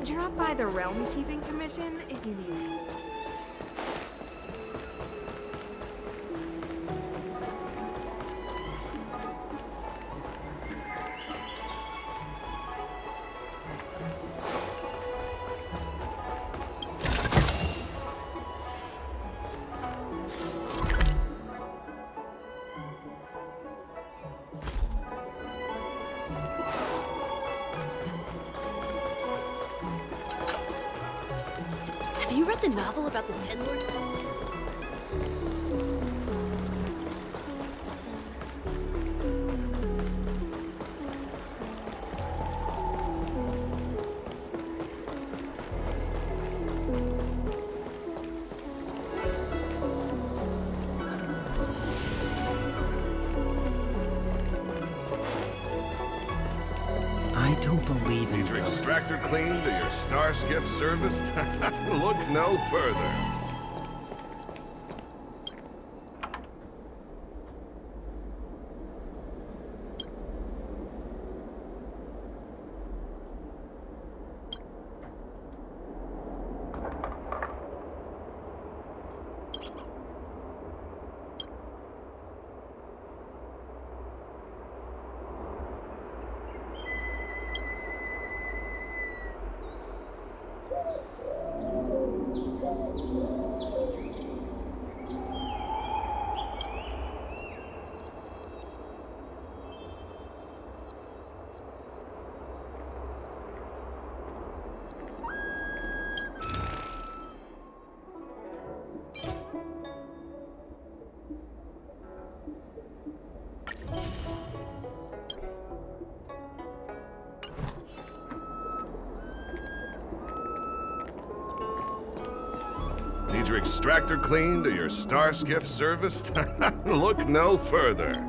Drop by the Realm Keeping Commission if you need help. Have you read the novel about the Ten Lords? I don't believe in Need your ghosts. extractor cleaned or your star skiff serviced? Look no further. Need your extractor cleaned or your star skiff serviced? Look no further.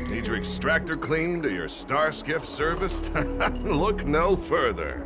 Need your extractor cleaned or your star skiff serviced? Look no further.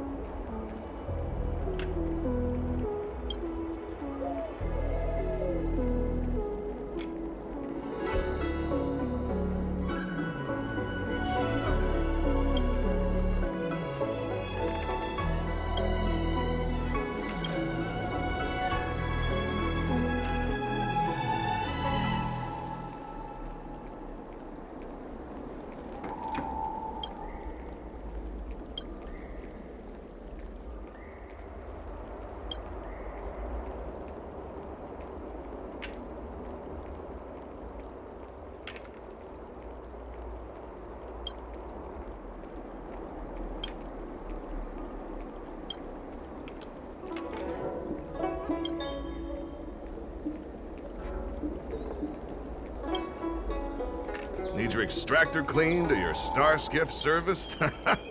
Need your extractor cleaned or your star skiff serviced?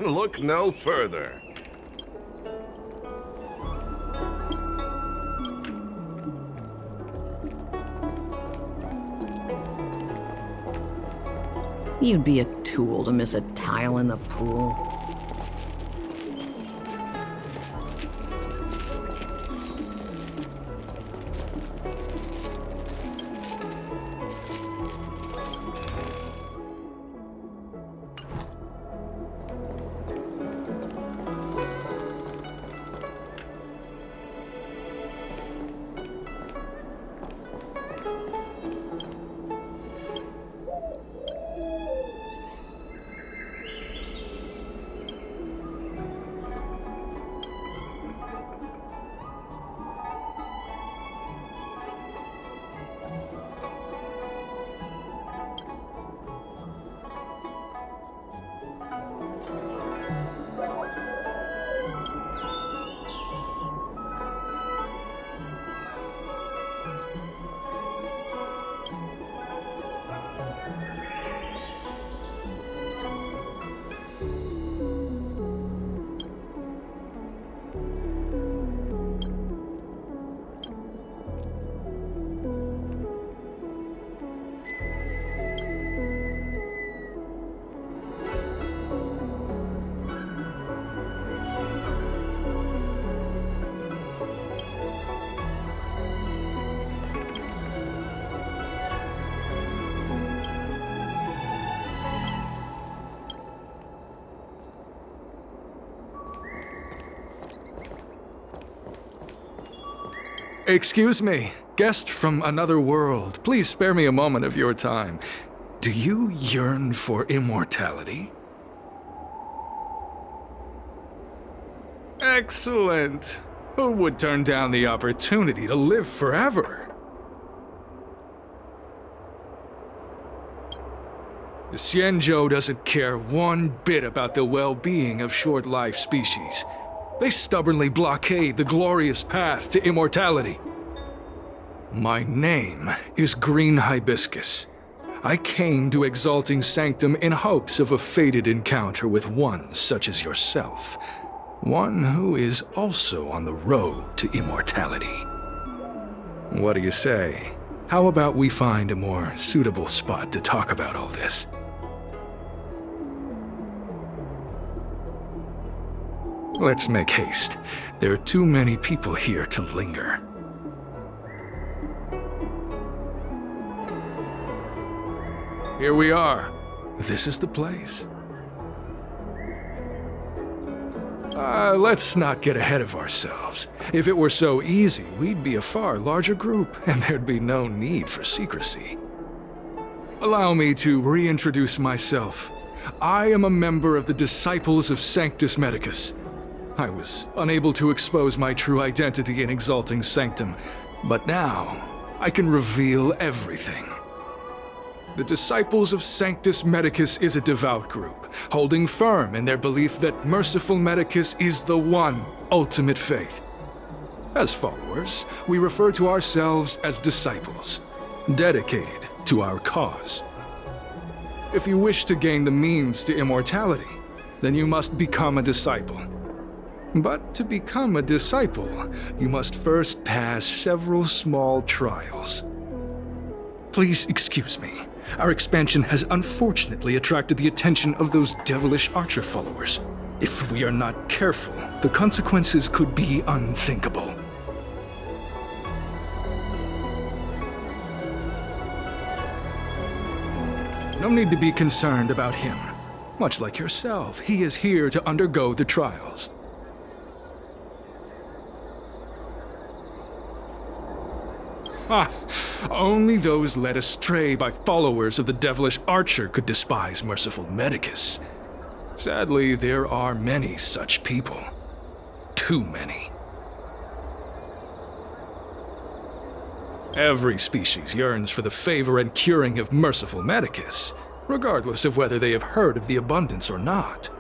Look no further. You'd be a tool to miss a tile in the pool. Excuse me, guest from another world. Please spare me a moment of your time. Do you yearn for immortality? Excellent. Who would turn down the opportunity to live forever? The Xianzhou doesn't care one bit about the well-being of short-life species. They stubbornly blockade the glorious path to immortality. My name is Green Hibiscus. I came to Exalting Sanctum in hopes of a fated encounter with one such as yourself. One who is also on the road to immortality. What do you say? How about we find a more suitable spot to talk about all this? Let's make haste. There are too many people here to linger. Here we are. This is the place. Let's not get ahead of ourselves. If it were so easy, we'd be a far larger group, and there'd be no need for secrecy. Allow me to reintroduce myself. I am a member of the Disciples of Sanctus Medicus. I was unable to expose my true identity in Exalting Sanctum, but now I can reveal everything. The Disciples of Sanctus Medicus is a devout group, holding firm in their belief that Merciful Medicus is the one ultimate faith. As followers, we refer to ourselves as disciples, dedicated to our cause. If you wish to gain the means to immortality, then you must become a disciple. But to become a disciple, you must first pass several small trials. Please excuse me. Our expansion has unfortunately attracted the attention of those devilish archer followers. If we are not careful, the consequences could be unthinkable. No need to be concerned about him. Much like yourself, he is here to undergo the trials. Only those led astray by followers of the devilish archer could despise Merciful Medicus. Sadly, there are many such people. Too many. Every species yearns for the favor and curing of Merciful Medicus, regardless of whether they have heard of the abundance or not.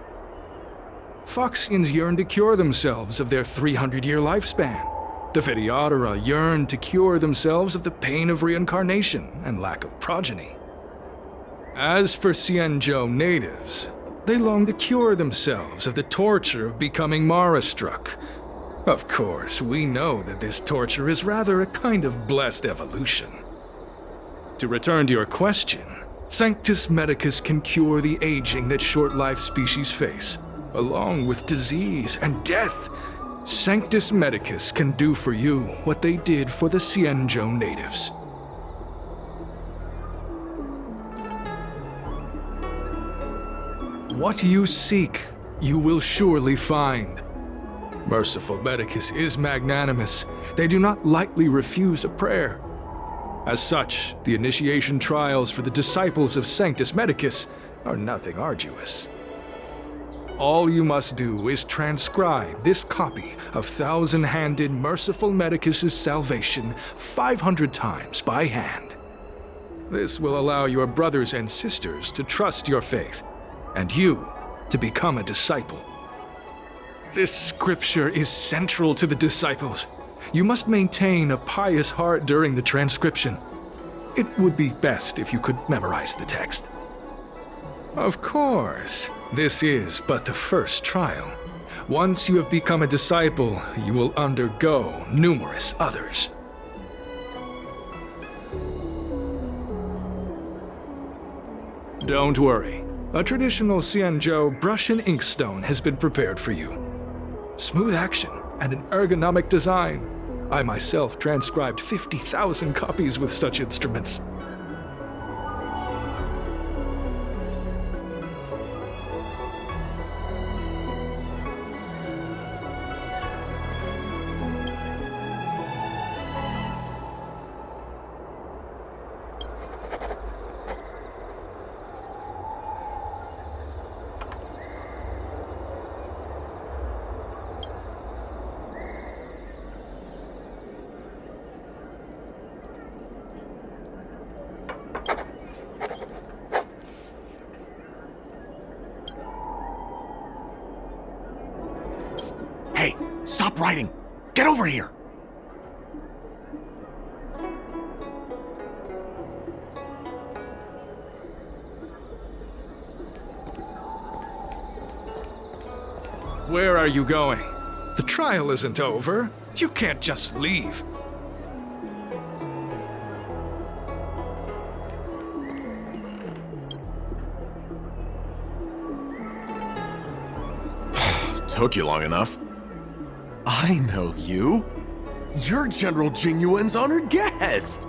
Foxians yearn to cure themselves of their 300-year lifespan. The Vitiatara yearn to cure themselves of the pain of reincarnation and lack of progeny. As for Xianzhou natives, they long to cure themselves of the torture of becoming Mara-struck. Of course, we know that this torture is rather a kind of blessed evolution. To return to your question, Sanctus Medicus can cure the aging that short-life species face, along with disease and death. Sanctus Medicus can do for you what they did for the Xianzhou natives. What you seek, you will surely find. Merciful Medicus is magnanimous. They do not lightly refuse a prayer. As such, the initiation trials for the Disciples of Sanctus Medicus are nothing arduous. All you must do is transcribe this copy of Thousand-Handed Merciful Medicus's Salvation 500 times by hand. This will allow your brothers and sisters to trust your faith, and you to become a disciple. This scripture is central to the disciples. You must maintain a pious heart during the transcription. It would be best if you could memorize the text. Of course, this is but the first trial. Once you have become a disciple, you will undergo numerous others. Don't worry. A traditional Xianzhou brush and inkstone has been prepared for you. Smooth action and an ergonomic design. I myself transcribed 50,000 copies with such instruments. steps. Hey, stop writing. Get over here. Where are you going? The trial isn't over. You can't just leave. Took you long enough. I know you. You're General Jingyuan's honored guest.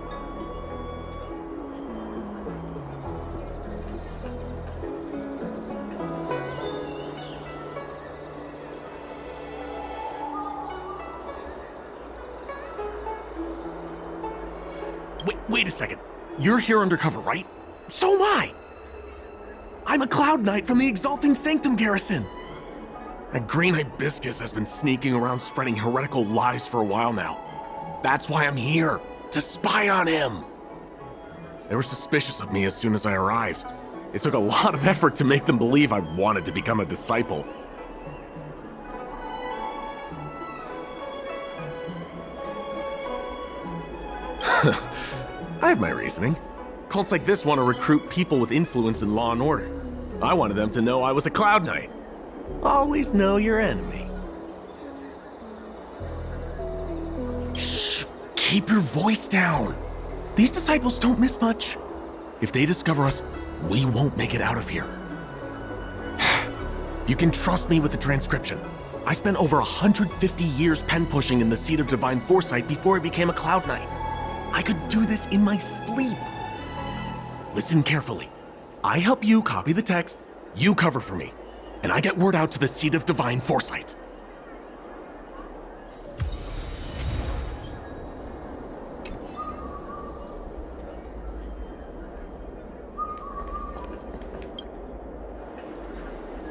Wait a second. You're here undercover, right? So am I. I'm a Cloud Knight from the Exalting Sanctum Garrison. That green hibiscus has been sneaking around spreading heretical lies for a while now. That's why I'm here, to spy on him. They were suspicious of me as soon as I arrived. It took a lot of effort to make them believe I wanted to become a disciple. I have my reasoning. Cults like this want to recruit people with influence in law and order. I wanted them to know I was a Cloud Knight. Always know your enemy. Shh! Keep your voice down. These disciples don't miss much. If they discover us, we won't make it out of here. You can trust me with the transcription. I spent over 150 years pen pushing in the Seat of Divine Foresight before I became a Cloud Knight. I could do this in my sleep. Listen carefully. I help you copy the text, you cover for me, and I get word out to the Seat of Divine Foresight.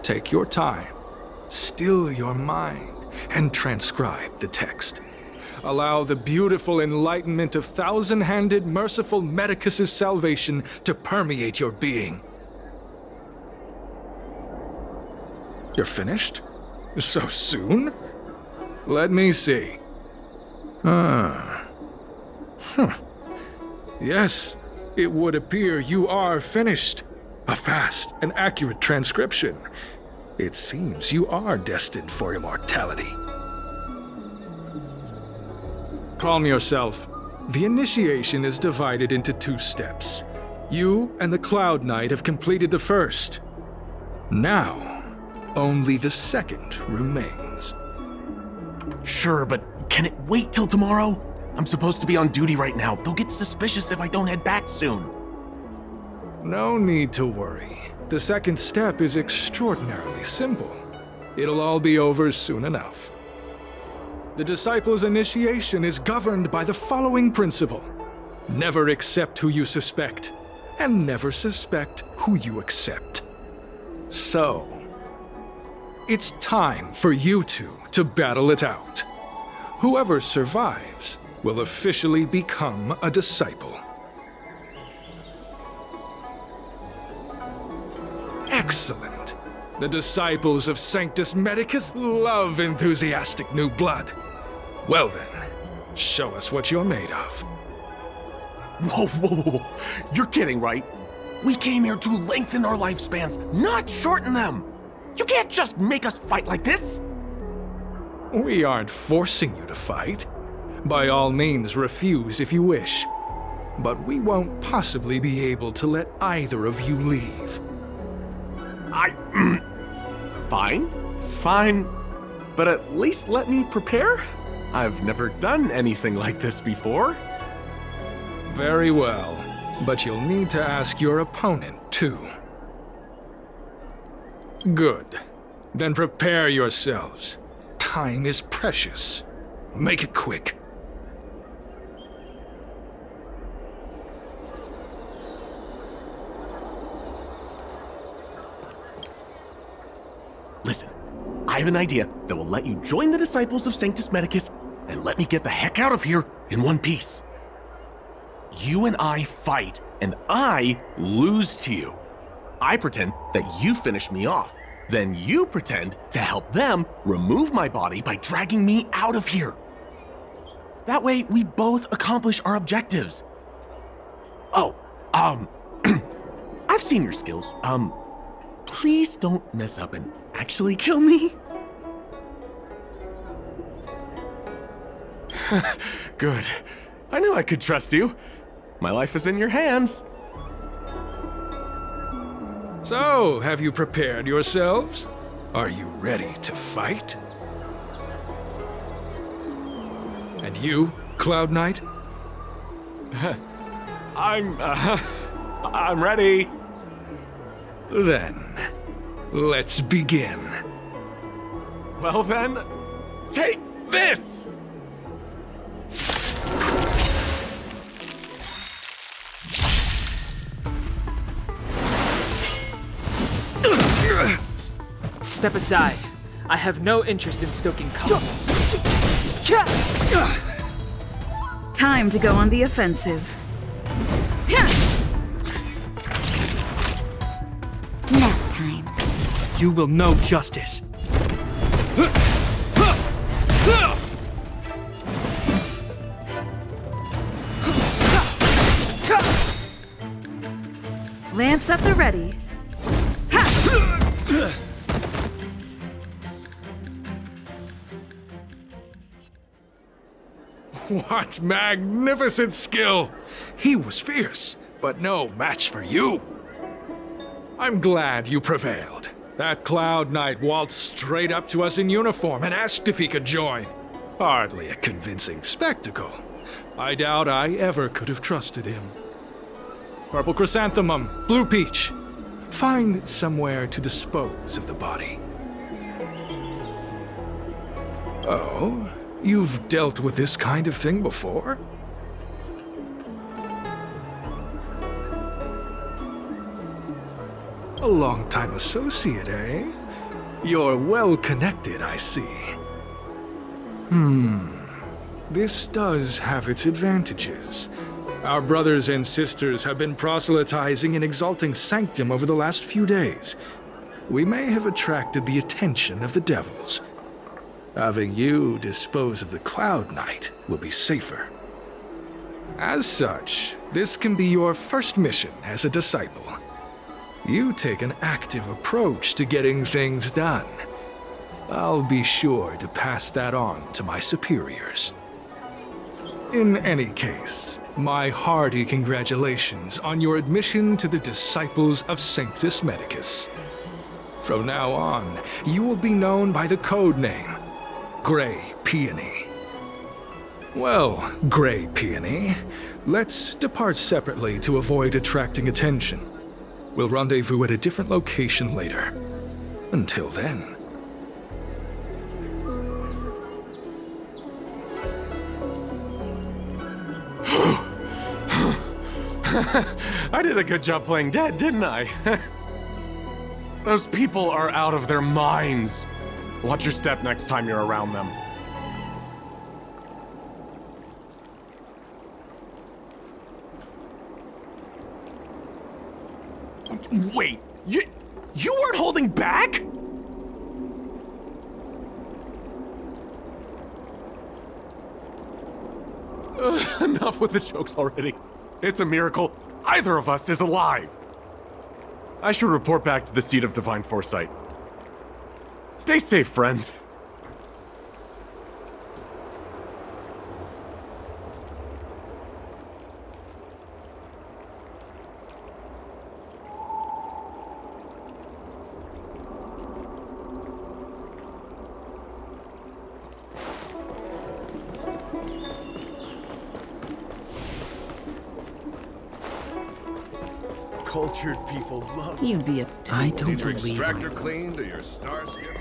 Take your time, still your mind, and transcribe the text. Allow the beautiful enlightenment of thousand-handed, merciful Medicus's salvation to permeate your being. You're finished? So soon? Let me see. Yes, it would appear you are finished. A fast and accurate transcription. It seems you are destined for immortality. Calm yourself. The initiation is divided into 2 steps. You and the Cloud Knight have completed the first. Now, only the second remains. Sure, but can it wait till tomorrow? I'm supposed to be on duty right now. They'll get suspicious if I don't head back soon. No need to worry. The second step is extraordinarily simple. It'll all be over soon enough. The disciple's initiation is governed by the following principle. Never accept who you suspect, and never suspect who you accept. So, it's time for you two to battle it out. Whoever survives will officially become a disciple. Excellent. The disciples of Sanctus Medicus love enthusiastic new blood. Well then, show us what you're made of. Whoa. You're kidding, right? We came here to lengthen our lifespans, not shorten them. You can't just make us fight like this. We aren't forcing you to fight. By all means, refuse if you wish. But we won't possibly be able to let either of you leave. Fine. But at least let me prepare. I've never done anything like this before. Very well, but you'll need to ask your opponent, too. Good. Then prepare yourselves. Time is precious. Make it quick. Listen, I have an idea that will let you join the disciples of Sanctus Medicus and let me get the heck out of here in one piece. You and I fight, and I lose to you. I pretend that you finish me off. Then you pretend to help them remove my body by dragging me out of here. That way, we both accomplish our objectives. Oh, I've seen your skills. Please don't mess up and actually kill me. Good. I knew I could trust you. My life is in your hands. So, have you prepared yourselves? Are you ready to fight? And you, Cloud Knight? I'm ready. Then, let's begin. Well then, take this! Step aside. I have no interest in stoking conflict. Time to go on the offensive. Nap time. You will know justice. Lance at the ready. What magnificent skill! He was fierce, but no match for you. I'm glad you prevailed. That Cloud Knight waltzed straight up to us in uniform and asked if he could join. Hardly a convincing spectacle. I doubt I ever could have trusted him. Purple chrysanthemum, blue peach. Find somewhere to dispose of the body. Oh, you've dealt with this kind of thing before? A long-time associate, eh? You're well connected, I see. This does have its advantages. Our brothers and sisters have been proselytizing in Exalting Sanctum over the last few days. We may have attracted the attention of the devils. Having you dispose of the Cloud Knight will be safer. As such, this can be your first mission as a disciple. You take an active approach to getting things done. I'll be sure to pass that on to my superiors. In any case, my hearty congratulations on your admission to the Disciples of Sanctus Medicus. From now on, you will be known by the code name, Grey Peony. Well, Grey Peony, let's depart separately to avoid attracting attention. We'll rendezvous at a different location later. Until then. I did a good job playing dead, didn't I? Those people are out of their minds. Watch your step next time you're around them. Wait, you weren't holding back? Enough with the jokes already. It's a miracle either of us is alive. I should report back to the seat of divine foresight. Stay safe, friend. Cultured people love You'd be a I don't Need your believe extractor cleaned or your star skiff service?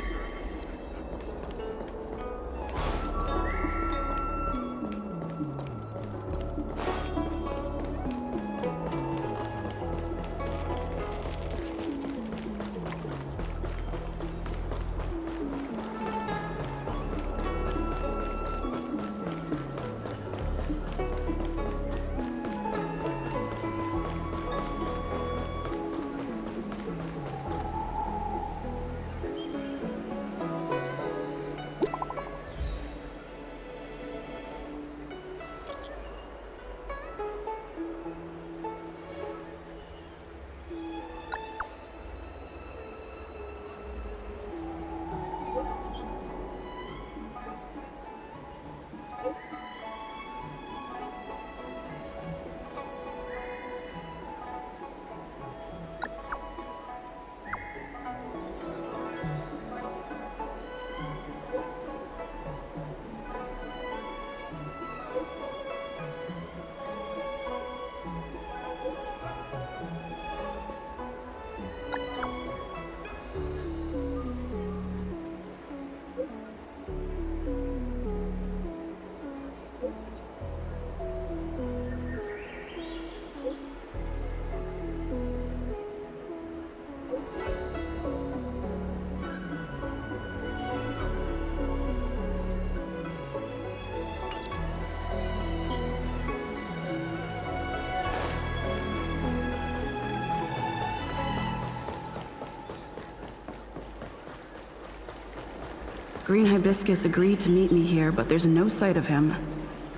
Green Hibiscus agreed to meet me here, but there's no sight of him.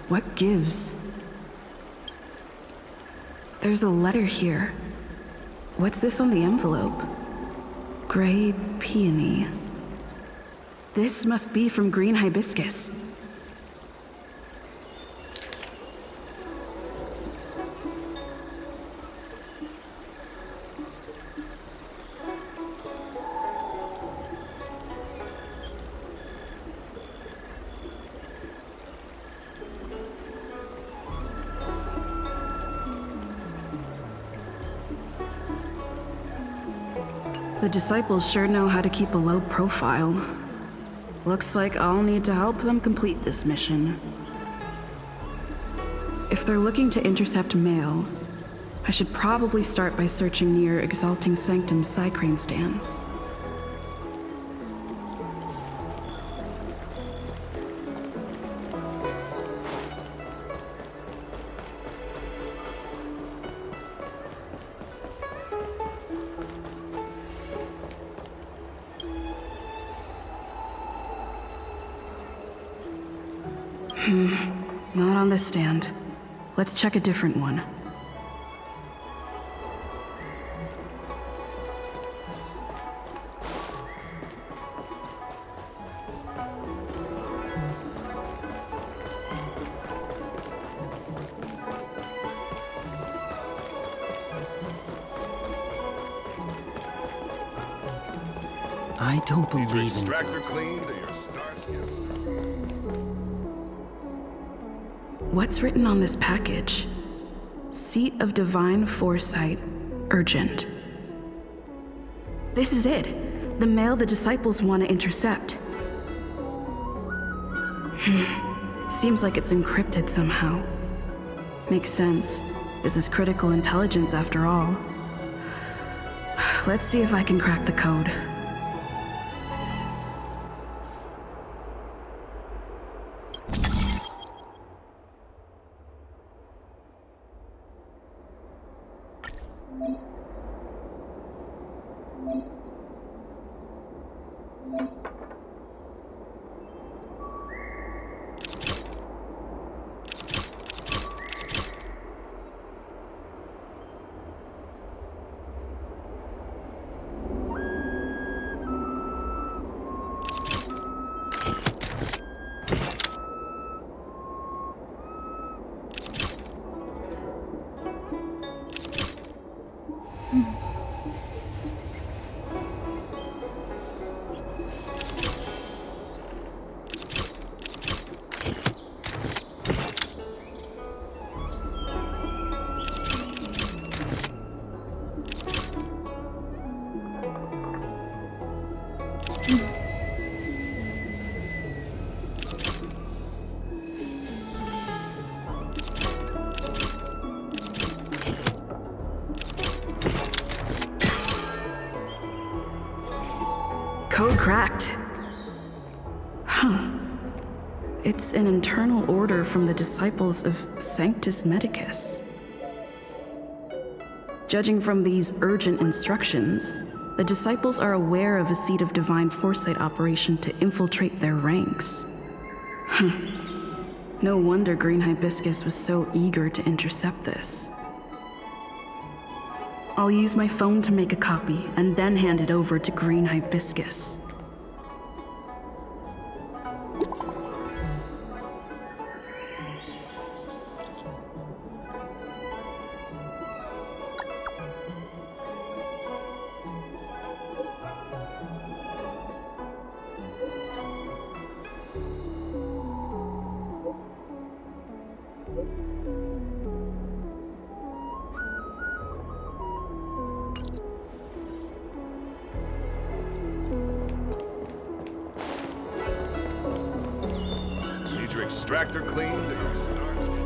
What gives? There's a letter here. What's this on the envelope? Gray peony. This must be from Green Hibiscus. The disciples sure know how to keep a low profile. Looks like I'll need to help them complete this mission. If they're looking to intercept mail, I should probably start by searching near Exalting Sanctum Psycrane stands. Not on this stand. Let's check a different one. I don't Need your believe in... extractor cleaned or your star skiff? What's written on this package? Seat of Divine Foresight, urgent. This is it. The mail the disciples want to intercept. Seems like it's encrypted somehow. Makes sense. This is critical intelligence after all. Let's see if I can crack the code. Code cracked. Huh. It's an internal order from the disciples of Sanctus Medicus. Judging from these urgent instructions, the disciples are aware of a Seat of Divine Foresight operation to infiltrate their ranks. No wonder Green Hibiscus was so eager to intercept this. I'll use my phone to make a copy and then hand it over to Green Hibiscus. Need your extractor cleaned or your star skiff?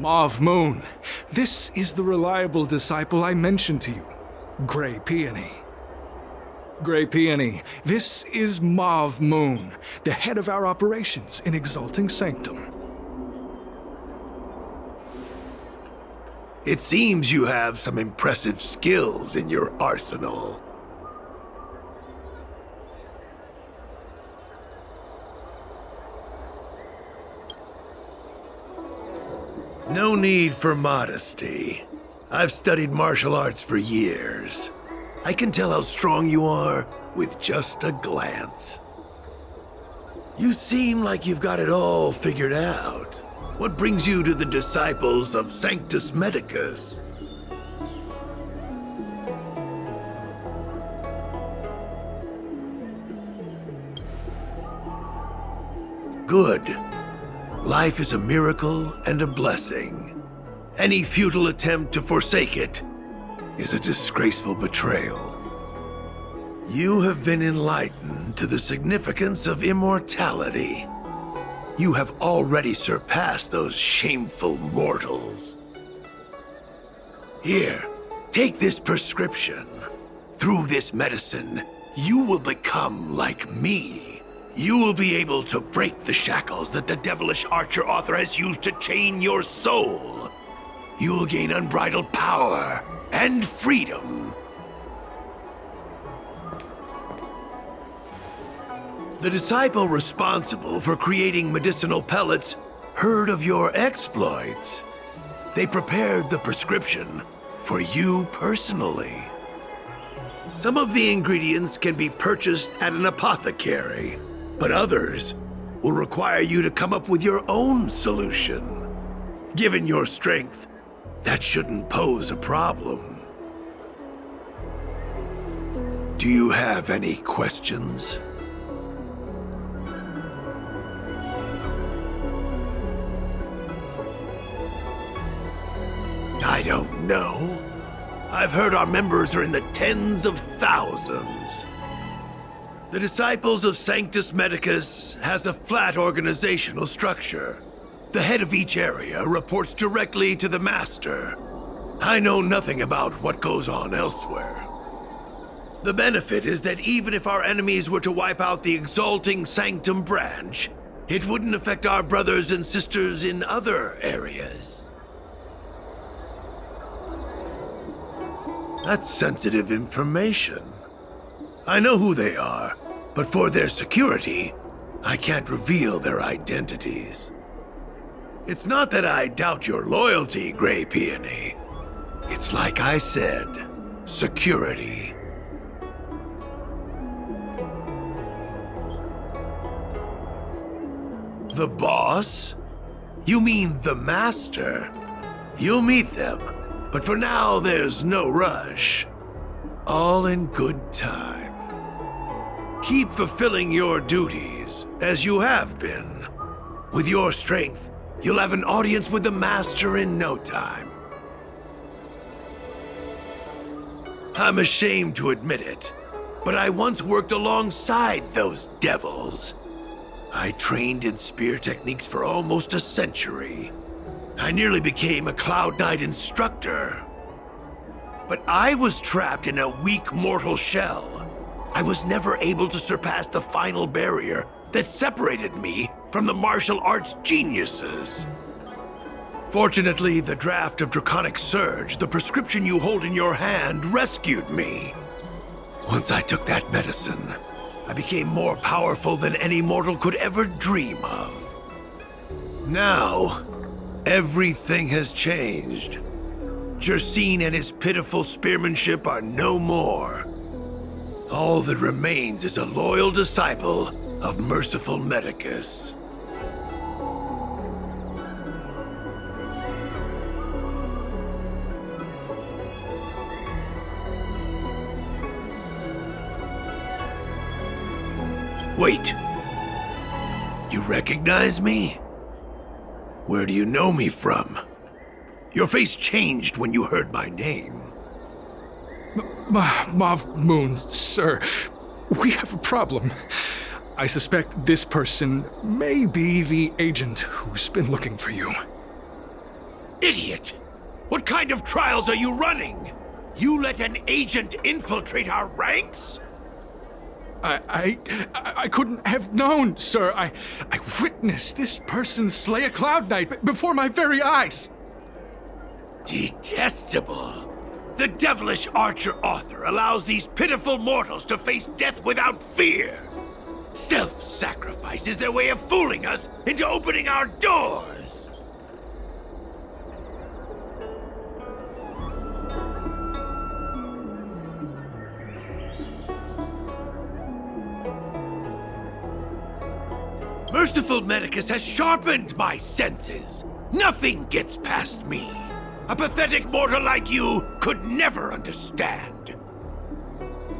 Mauve Moon, this is the reliable disciple I mentioned to you, Gray Peony. Gray Peony, this is Mauve Moon, the head of our operations in Exalting Sanctum. It seems you have some impressive skills in your arsenal. No need for modesty. I've studied martial arts for years. I can tell how strong you are with just a glance. You seem like you've got it all figured out. What brings you to the disciples of Sanctus Medicus? Good. Life is a miracle and a blessing. Any futile attempt to forsake it is a disgraceful betrayal. You have been enlightened to the significance of immortality. You have already surpassed those shameful mortals. Here, take this prescription. Through this medicine, you will become like me. You will be able to break the shackles that the devilish archer author has used to chain your soul. You will gain unbridled power and freedom. The disciple responsible for creating medicinal pellets heard of your exploits. They prepared the prescription for you personally. Some of the ingredients can be purchased at an apothecary, but others will require you to come up with your own solution. Given your strength, that shouldn't pose a problem. Do you have any questions? I don't know. I've heard our members are in the tens of thousands. The Disciples of Sanctus Medicus has a flat organizational structure. The head of each area reports directly to the Master. I know nothing about what goes on elsewhere. The benefit is that even if our enemies were to wipe out the Exalting Sanctum branch, it wouldn't affect our brothers and sisters in other areas. That's sensitive information. I know who they are, but for their security, I can't reveal their identities. It's not that I doubt your loyalty, Gray Peony. It's like I said, security. The boss? You mean the Master? You'll meet them. But for now, there's no rush. All in good time. Keep fulfilling your duties, as you have been. With your strength, you'll have an audience with the Master in no time. I'm ashamed to admit it, but I once worked alongside those devils. I trained in spear techniques for almost a century. I nearly became a Cloud Knight instructor. But I was trapped in a weak mortal shell. I was never able to surpass the final barrier that separated me from the martial arts geniuses. Fortunately, the draft of Draconic Surge, the prescription you hold in your hand, rescued me. Once I took that medicine, I became more powerful than any mortal could ever dream of. Now, everything has changed. Jersine and his pitiful spearmanship are no more. All that remains is a loyal disciple of merciful Medicus. Wait. You recognize me? Where do you know me from? Your face changed when you heard my name. Mauve Moon, sir. We have a problem. I suspect this person may be the agent who's been looking for you. Idiot! What kind of trials are you running? You let an agent infiltrate our ranks? I couldn't have known, sir. I witnessed this person slay a Cloud Knight before my very eyes. Detestable. The devilish archer author allows these pitiful mortals to face death without fear. Self-sacrifice is their way of fooling us into opening our doors. Merciful Medicus has sharpened my senses. Nothing gets past me. A pathetic mortal like you could never understand.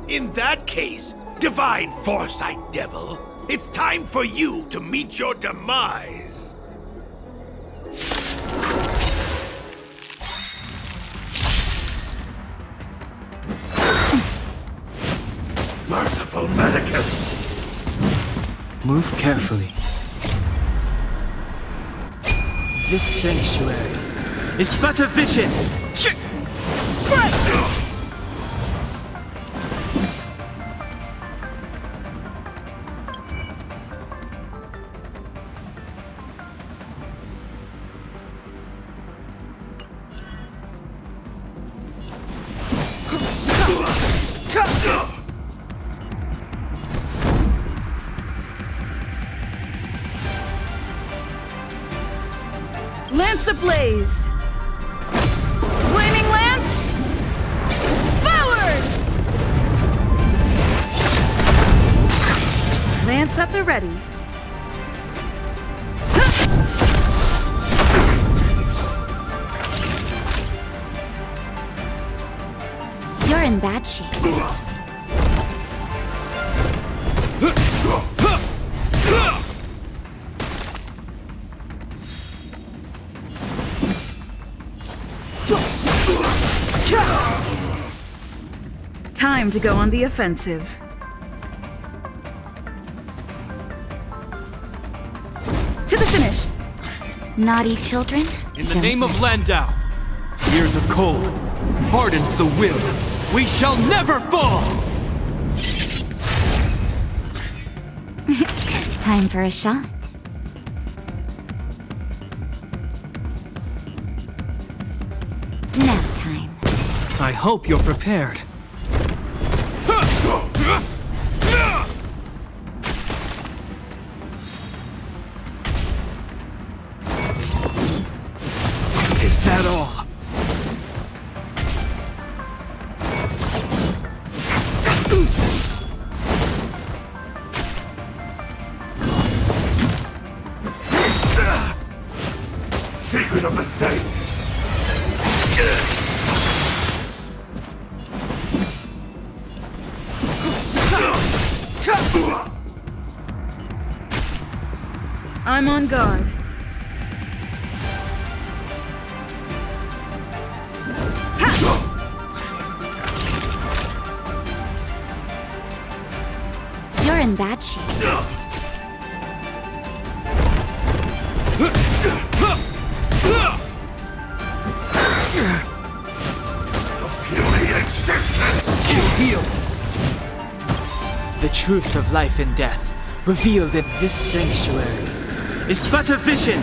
In that case, Divine Foresight Devil, it's time for you to meet your demise. Merciful Medicus! Move carefully. This sanctuary is but a vision. Lance ablaze! Flaming lance! Forward! Lance at the ready. You're in bad shape. Time to go on the offensive. To the finish. Naughty children. In the name of Landau, years of cold hardens the will. We shall never fall! Time for a shot. Nap time. I hope you're prepared. Is that all? Secret of the Saints! I'm on guard. You're in bad shape. The truth of life and death, revealed in this sanctuary, is but a vision.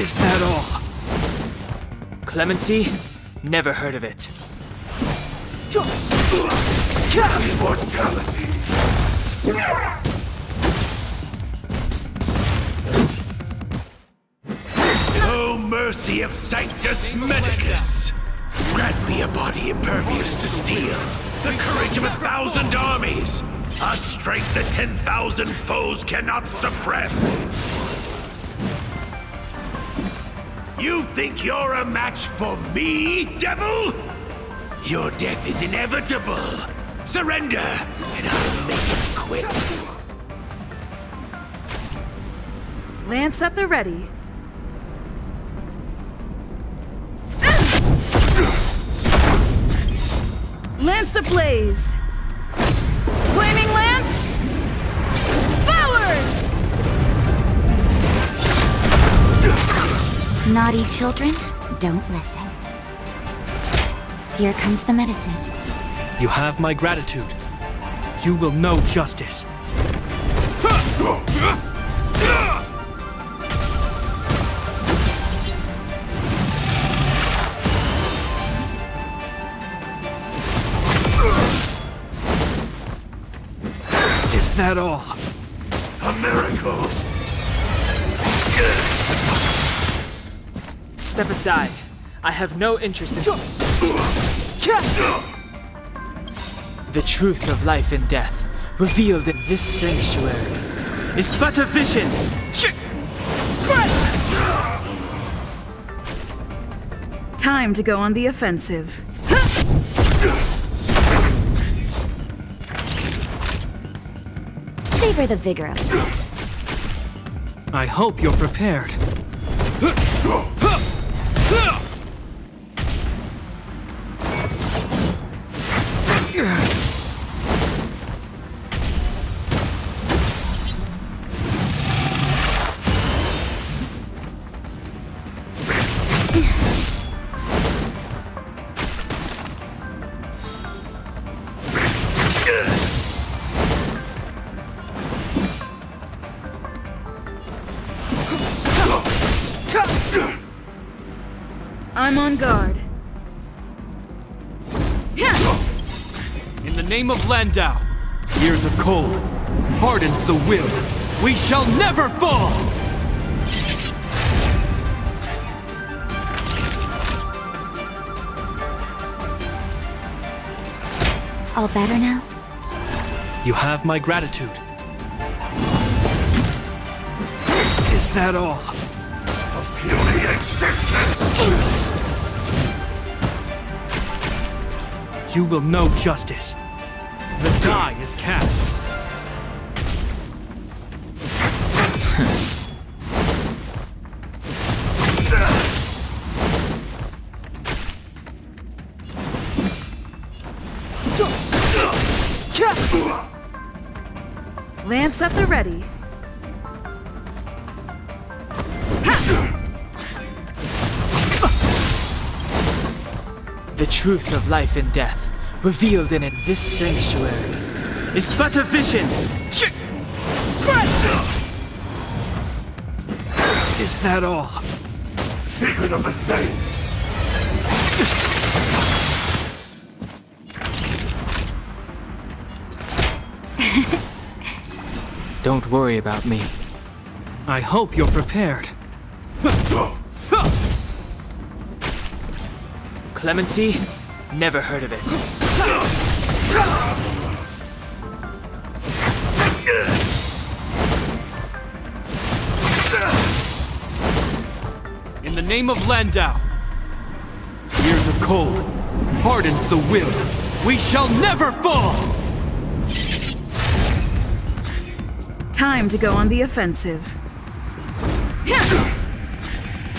Is that all? Clemency? Never heard of it. Immortality! Oh, mercy of Sanctus Medicus! Grant me a body impervious to steel, the courage of 1,000 armies, a strength that 10,000 foes cannot suppress! You think you're a match for me, devil? Your death is inevitable. Surrender, and I'll make it quit. Lance at the ready. Lance ablaze! Flaming lance! Forward! Naughty children, don't listen. Here comes the medicine. You have my gratitude. You will know justice. Is that all? A miracle! Step aside. I have no interest in... The truth of life and death, revealed in this sanctuary, is but a vision! Time to go on the offensive. Savor the vigor of it. I hope you're prepared. I'm on guard. In the name of Landau, years of cold hardens the will. We shall never fall! All better now? You have my gratitude. Is that all? Puny existence! You will know justice. The die is cast. Lance at the ready. The truth of life and death, revealed in this sanctuary, is but a vision! Is that all? Secret of the Saints! Don't worry about me. I hope you're prepared. Clemency? Never heard of it. In the name of Landau, years of cold hardens the will. We shall never fall! Time to go on the offensive.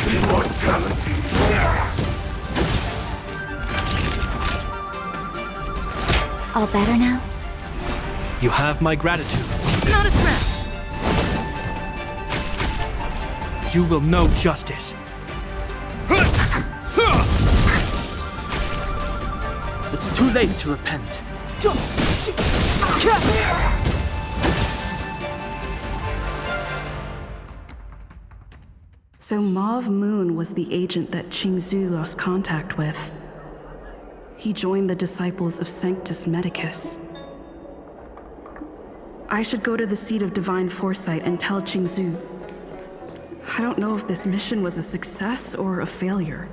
Immortality! All better now? You have my gratitude. Not a scratch. You will know justice. It's too late to repent. So Mauve Moon was the agent that Qingzhu lost contact with. He joined the Disciples of Sanctus Medicus. I should go to the seat of Divine Foresight and tell Qingzhu. I don't know if this mission was a success or a failure.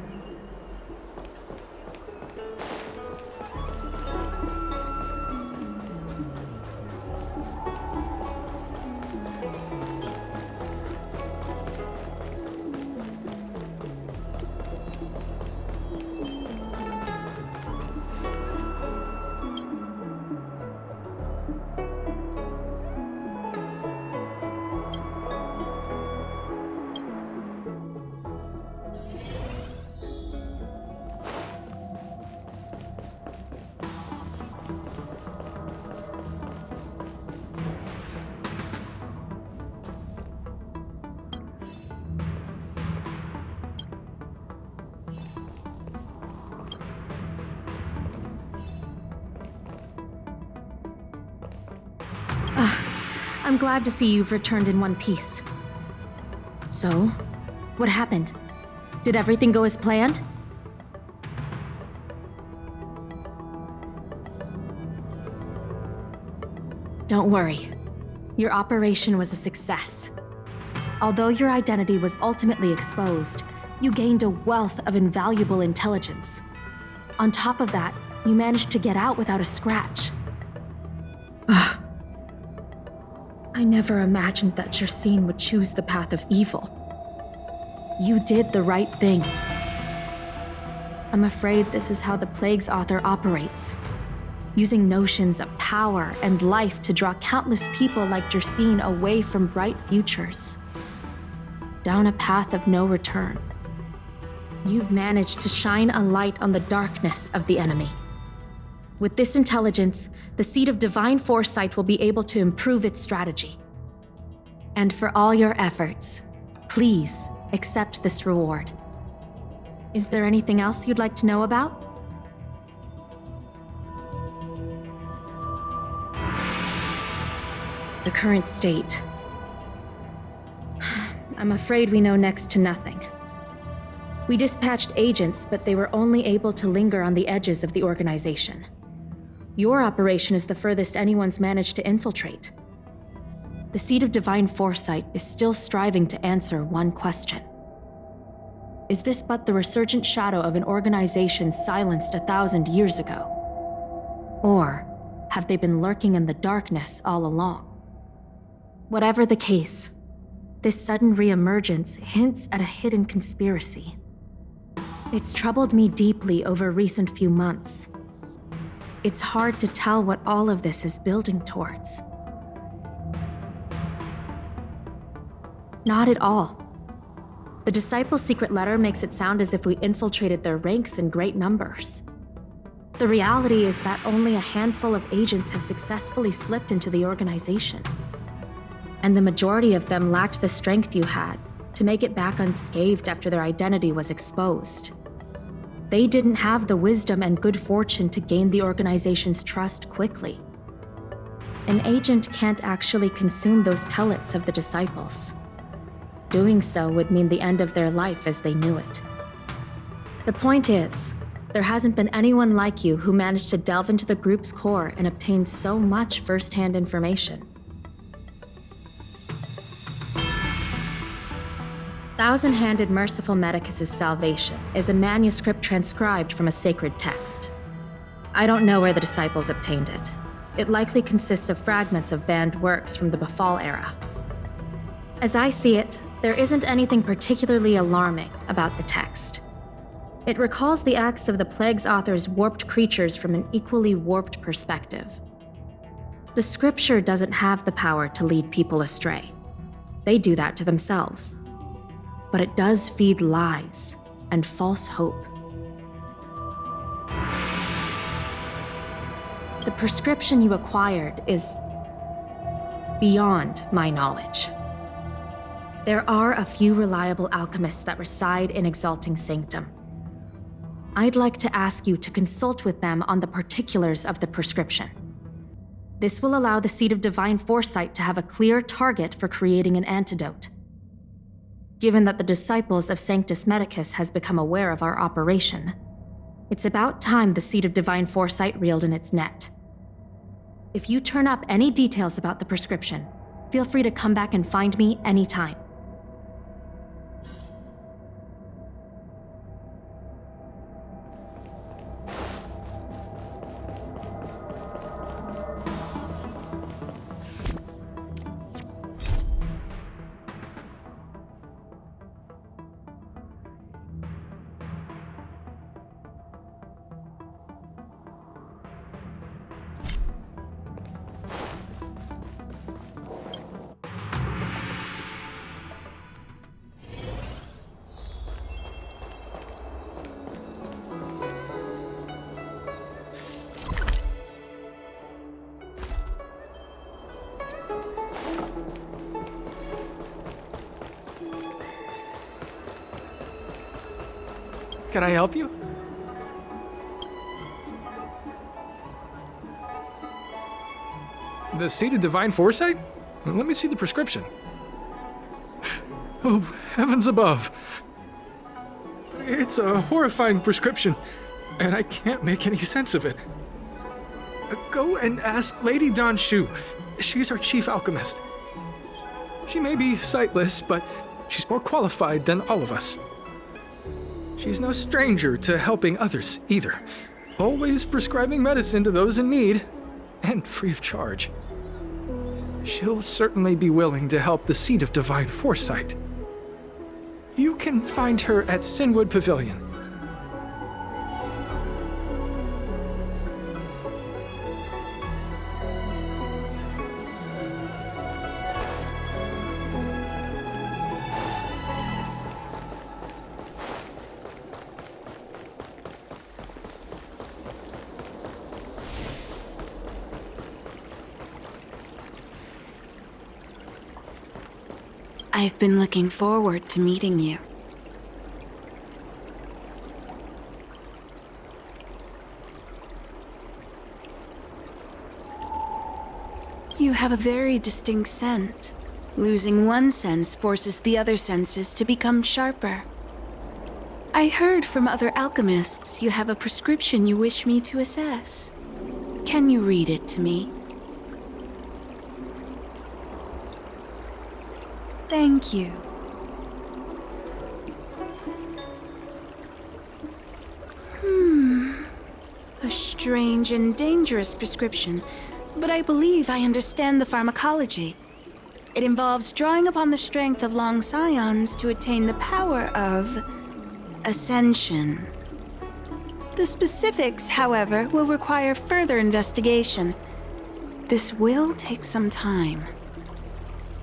I'm glad to see you've returned in one piece. So, what happened? Did everything go as planned? Don't worry. Your operation was a success. Although your identity was ultimately exposed, you gained a wealth of invaluable intelligence. On top of that, you managed to get out without a scratch. Ugh. I never imagined that Jersine would choose the path of evil. You did the right thing. I'm afraid this is how the Plague's author operates, using notions of power and life to draw countless people like Jersine away from bright futures, down a path of no return. You've managed to shine a light on the darkness of the enemy. With this intelligence, the Seed of Divine Foresight will be able to improve its strategy. And for all your efforts, please accept this reward. Is there anything else you'd like to know about? The current state. I'm afraid we know next to nothing. We dispatched agents, but they were only able to linger on the edges of the organization. Your operation is the furthest anyone's managed to infiltrate. The Seed of Divine Foresight is still striving to answer one question. Is this but the resurgent shadow of an organization silenced 1,000 years ago? Or have they been lurking in the darkness all along? Whatever the case, this sudden reemergence hints at a hidden conspiracy. It's troubled me deeply over recent few months. It's hard to tell what all of this is building towards. Not at all. The Disciples' secret letter makes it sound as if we infiltrated their ranks in great numbers. The reality is that only a handful of agents have successfully slipped into the organization. And the majority of them lacked the strength you had to make it back unscathed after their identity was exposed. They didn't have the wisdom and good fortune to gain the organization's trust quickly. An agent can't actually consume those pellets of the Disciples. Doing so would mean the end of their life as they knew it. The point is, there hasn't been anyone like you who managed to delve into the group's core and obtain so much first-hand information. Thousand-Handed Merciful Medicus' Salvation is a manuscript transcribed from a sacred text. I don't know where the Disciples obtained it. It likely consists of fragments of banned works from the Befall era. As I see it, there isn't anything particularly alarming about the text. It recalls the acts of the Plague's author's warped creatures from an equally warped perspective. The scripture doesn't have the power to lead people astray. They do that to themselves. But it does feed lies and false hope. The prescription you acquired is beyond my knowledge. There are a few reliable alchemists that reside in Exalting Sanctum. I'd like to ask you to consult with them on the particulars of the prescription. This will allow the Seed of Divine Foresight to have a clear target for creating an antidote. Given that the Disciples of Sanctus Medicus has become aware of our operation, it's about time the Seed of Divine Foresight reeled in its net. If you turn up any details about the prescription, feel free to come back and find me anytime. Can I help you? The Seed of Divine Foresight? Let me see the prescription. Oh, heavens above. It's a horrifying prescription, and I can't make any sense of it. Go and ask Lady Dan Shu. She's our chief alchemist. She may be sightless, but she's more qualified than all of us. She's no stranger to helping others, either. Always prescribing medicine to those in need, and free of charge. She'll certainly be willing to help the Seat of Divine Foresight. You can find her at Sinwood Pavilion. I've been looking forward to meeting you. You have a very distinct scent. Losing one sense forces the other senses to become sharper. I heard from other alchemists you have a prescription you wish me to assess. Can you read it to me? Thank you. A strange and dangerous prescription, but I believe I understand the pharmacology. It involves drawing upon the strength of long scions to attain the power of ascension. The specifics, however, will require further investigation. This will take some time.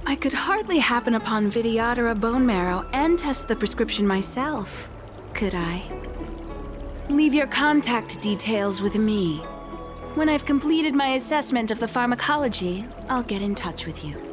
I could hardly happen upon Vidyadhara bone marrow and test the prescription myself, could I? Leave your contact details with me. When I've completed my assessment of the pharmacology, I'll get in touch with you.